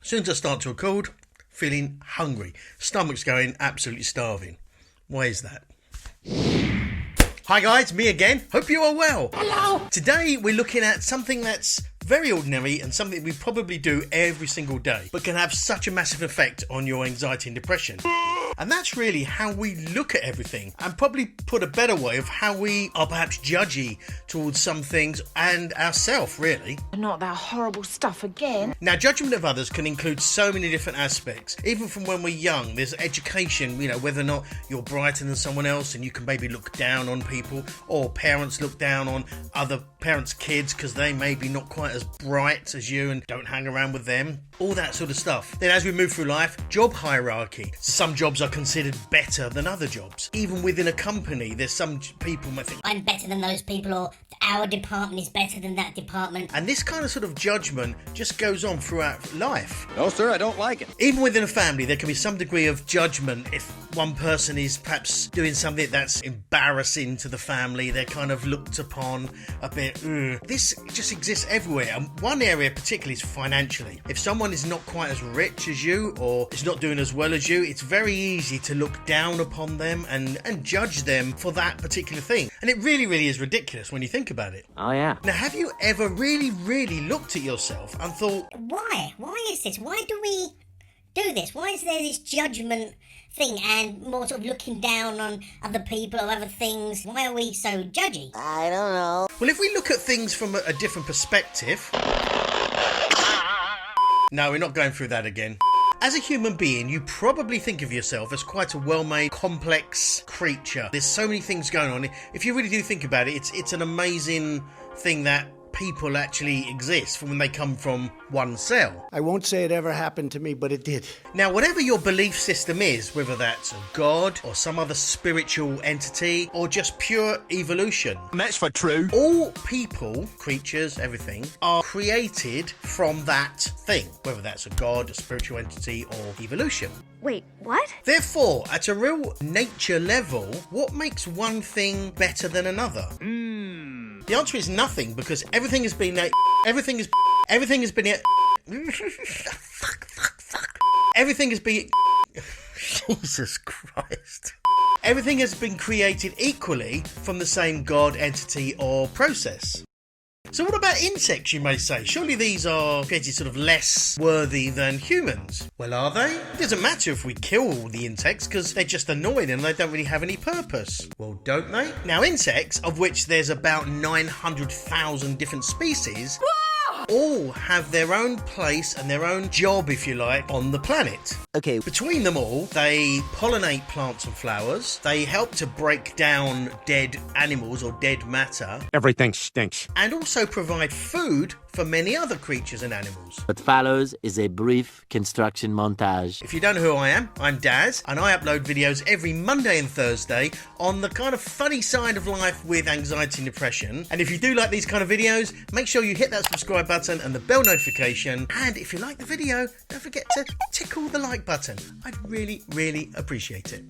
soon as I start to record, feeling hungry. Stomach's going absolutely starving. Why is that? Hi guys, me again. Hope you are well. Hello. Today we're looking at something that's very ordinary and something we probably do every single day, but can have such a massive effect on your anxiety and depression. And that's really how we look at everything, and probably put a better way of how we are perhaps judgy towards some things and ourselves, really. Not that horrible stuff again. Now, judgment of others can include so many different aspects. Even from when we're young, there's education, whether or not you're brighter than someone else and you can maybe look down on people, or parents look down on other parents' kids because they may be not quite as bright as you and don't hang around with them. All that sort of stuff. Then as we move through life, job hierarchy. Some jobs are considered better than other jobs. Even within a company, there's some people might think, I'm better than those people, or our department is better than that department. And this kind of sort of judgment just goes on throughout life. No, sir, I don't like it. Even within a family, there can be some degree of judgment. If one person is perhaps doing something that's embarrassing to the family, they're kind of looked upon a bit. This just exists everywhere. And one area particularly is financially. If someone is not quite as rich as you, or is not doing as well as you, it's very easy to look down upon them and judge them for that particular thing. And it really, really is ridiculous when you think about it. Oh, yeah. Now, have you ever really, really looked at yourself and thought, Why? Why is this? Why do we do this? Why is there this judgment thing and more sort of looking down on other people or other things? Why are we so judgy? I don't know. well, if we look at things from a different perspective... No, we're not going through that again. As a human being, you probably think of yourself as quite a well-made, complex creature. There's so many things going on. If you really do think about it, it's an amazing thing that people actually exist from when they come from one cell. I won't say it ever happened to me, but it did. Now, whatever your belief system is, whether that's a god or some other spiritual entity or just pure evolution, That's for true. all people, creatures, everything, are created from that thing, whether that's a god, a spiritual entity, or evolution. Wait, what? Therefore, at a real nature level, what makes one thing better than another? The answer is nothing, because everything has been everything has been everything has been Jesus Christ. Everything has been created equally from the same god, entity, or process. So what about insects, you may say? Surely these are created sort of less worthy than humans. Well, are they? It doesn't matter if we kill all the insects because they're just annoying and they don't really have any purpose. Well, don't they? Now, insects, of which there's about 900,000 different species, all have their own place and their own job, if you like, on the planet. Okay. Between them all, they pollinate plants and flowers, they help to break down dead animals or dead matter, Everything stinks. and also provide food for many other creatures and animals. What follows is a brief construction montage. If you don't know who I am, I'm Daz, and I upload videos every Monday and Thursday on the kind of funny side of life with anxiety and depression. And if you do like these kind of videos, make sure you hit that subscribe button and the bell notification. And if you like the video, don't forget to tickle the like button. I'd really, really appreciate it.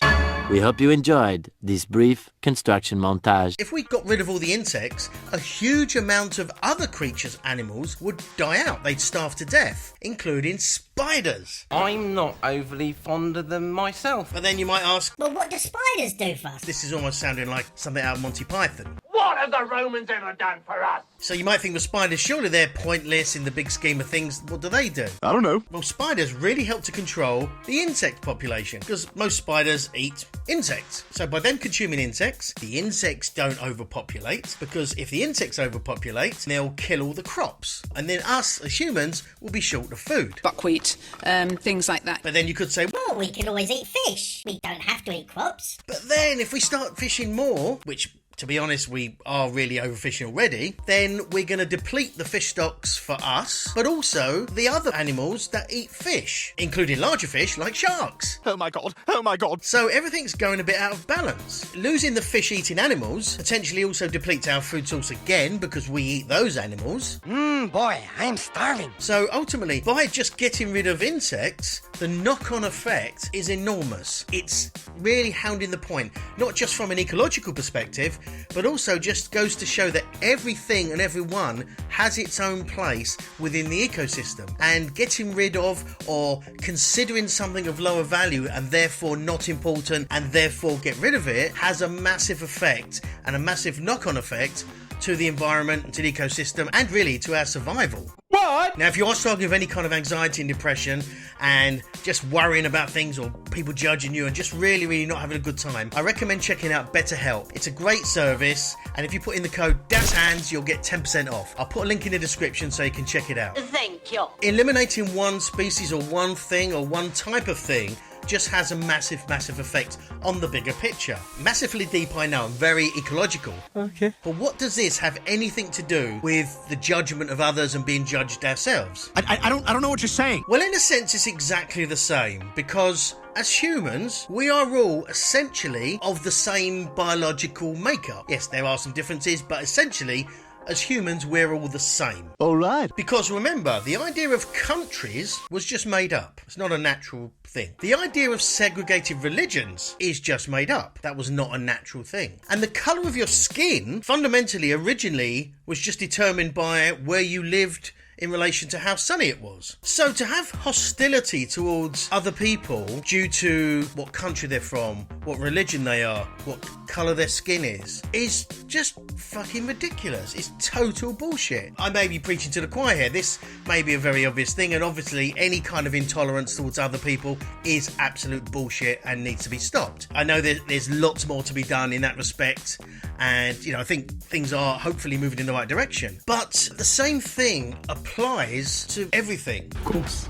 We hope you enjoyed this brief construction montage. If we got rid of all the insects, a huge amount of other creatures, animals, would die out. They'd starve to death, including spiders. I'm not overly fond of them myself. But then you might ask, Well, what do spiders do for us? this is almost sounding like something out of Monty Python. What have the Romans ever done for us? So you might think, well, spiders, surely they're pointless in the big scheme of things. What do? I don't know. Well, spiders really help to control the insect population because most spiders eat insects. So by them consuming insects, the insects don't overpopulate, because if the insects overpopulate, they'll kill all the crops. And then us as humans will be short of food. Buckwheat, things like that. But then you could say, Well, we can always eat fish. We don't have to eat crops. but then if we start fishing more, which, to be honest, we are really overfishing already, then we're going to deplete the fish stocks for us, but also the other animals that eat fish, including larger fish like sharks. Oh my god. Oh my god. So everything's going a bit out of balance. Losing the fish-eating animals potentially also depletes our food source again, because we eat those animals. Boy, I'm starving. So ultimately, by just getting rid of insects, the knock-on effect is enormous. It's really hounding the point, not just from an ecological perspective, but also just goes to show that everything and everyone has its own place within the ecosystem, and getting rid of or considering something of lower value and therefore not important and therefore get rid of it has a massive effect and a massive knock-on effect to the environment, to the ecosystem, and really to our survival. What? Now, if you are struggling with any kind of anxiety and depression and just worrying about things or people judging you and just really not having a good time, I recommend checking out BetterHelp. It's a great service, and if you put in the code DASHANDS, you'll get 10% off. I'll put a link in the description so you can check it out. Thank you. Eliminating one species or one thing or one type of thing just has a massive effect on the bigger picture. Massively deep, I know, and very ecological. Okay. But what does this have anything to do with the judgment of others and being judged ourselves? I don't know what you're saying. Well, in a sense, it's exactly the same, because as humans, we are all essentially of the same biological makeup. Yes, there are some differences, but essentially, as humans, we're all the same. All right. Because remember, the idea of countries was just made up. It's not a natural thing. The idea of segregated religions is just made up. That was not a natural thing. And the colour of your skin, fundamentally, originally, was just determined by where you lived in relation to how sunny it was. So to have hostility towards other people due to what country they're from, what religion they are, what colour their skin is just fucking ridiculous. It's total bullshit. I may be preaching to the choir here. This may be a very obvious thing, and obviously any kind of intolerance towards other people is absolute bullshit and needs to be stopped. I know there's lots more to be done in that respect, and I think things are hopefully moving in the right direction. But the same thing applies to everything. Of course.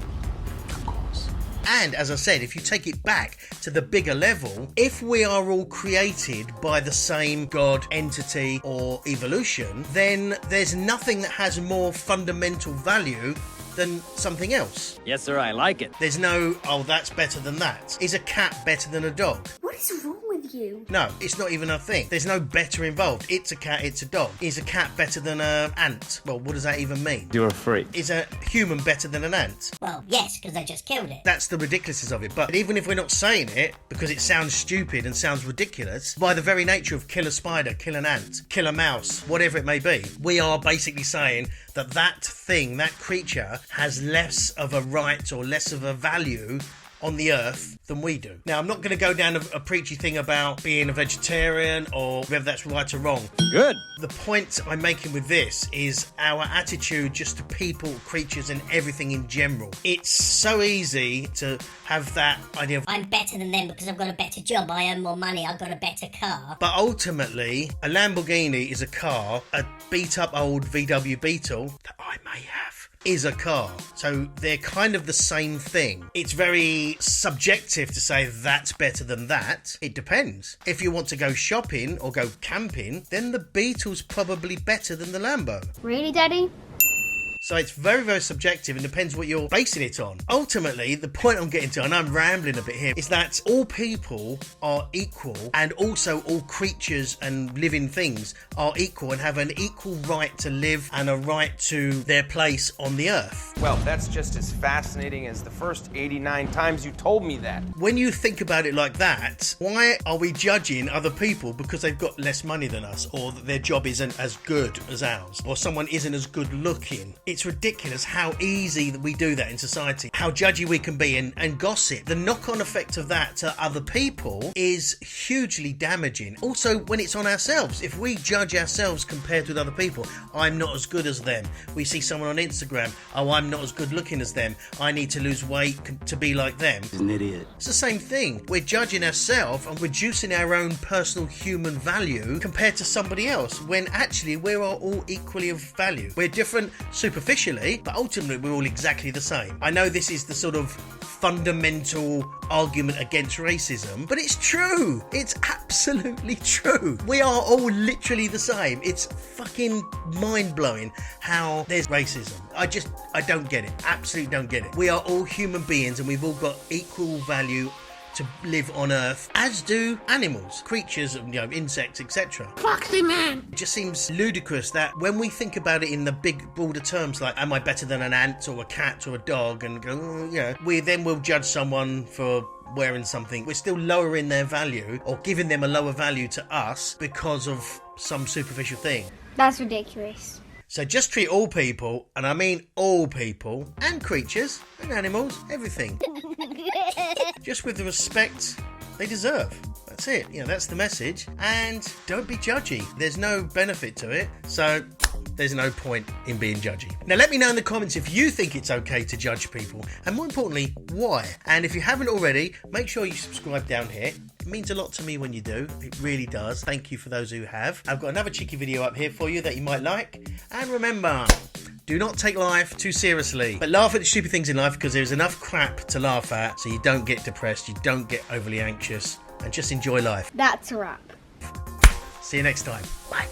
And as I said, if you take it back to the bigger level, if we are all created by the same God, entity, or evolution, then there's nothing that has more fundamental value than something else. Yes, sir, I like it. There's no, oh, that's better than that. Is a cat better than a dog? What is wrong with you? No, it's not even a thing. There's no better involved. It's a cat, it's a dog. Is a cat better than an ant? Well, what does that even mean? You're a freak. Is a human better than an ant? Well, yes, because they just killed it. That's the ridiculousness of it. But even if we're not saying it, because it sounds stupid and sounds ridiculous, by the very nature of kill a spider, kill an ant, kill a mouse, whatever it may be, we are basically saying that that thing, that creature, has less of a right or less of a value on the earth than we do. Now, I'm not going to go down a preachy thing about being a vegetarian or whether that's right or wrong. Good. The point I'm making with this is our attitude just to people, creatures, and everything in general. It's so easy to have that idea of, I'm better than them because I've got a better job, I earn more money, I've got a better car. but ultimately, a Lamborghini is a car, a beat-up old VW Beetle that I may have is a car. So they're kind of the same thing. It's very subjective to say that's better than that. It depends. If you want to go shopping or go camping, then the Beetle's probably better than the Lambo. Really, Daddy? So it's very subjective and depends what you're basing it on. Ultimately, the point I'm getting to, and I'm rambling a bit here, is that all people are equal, and also all creatures and living things are equal and have an equal right to live and a right to their place on the earth. Well, that's just as fascinating as the first 89 times you told me that. When you think about it like that, why are we judging other people because they've got less money than us, or that their job isn't as good as ours, or someone isn't as good looking? It's ridiculous how easy that we do that in society, how judgy we can be, and gossip. The knock-on effect of that to other people is hugely damaging. Also, when it's on ourselves, if we judge ourselves compared with other people, I'm not as good as them. We see someone on Instagram, oh, I'm not as good looking as them, I need to lose weight to be like them. He's an idiot. It's the same thing. We're judging ourselves and reducing our own personal human value compared to somebody else, when actually we are all equally of value. We're different superficially, but ultimately we're all exactly the same. I know this is the sort of fundamental argument against racism, but it's true. It's absolutely true. We are all literally the same. It's fucking mind-blowing how there's racism. I don't get it. Absolutely don't get it. We are all human beings and we've all got equal value to live on Earth, as do animals, creatures, insects, etc. Foxy man! It just seems ludicrous that when we think about it in the big, broader terms, like, am I better than an ant or a cat or a dog, and go, we then will judge someone for wearing something. We're still lowering their value or giving them a lower value to us because of some superficial thing. That's ridiculous. So just treat all people, and I mean all people, and creatures, and animals, everything, just with the respect they deserve. That's it. You know, that's the message. And don't be judgy. There's no benefit to it, so there's no point in being judgy. Now let me know in the comments if you think it's okay to judge people, and more importantly, why. And if you haven't already, make sure you subscribe down here. It means a lot to me when you do. It really does. Thank you for those who have. I've got another cheeky video up here for you that you might like. And remember, do not take life too seriously, but laugh at the stupid things in life, because there's enough crap to laugh at, so you don't get depressed, you don't get overly anxious, and just enjoy life. That's a wrap. See you next time. Bye.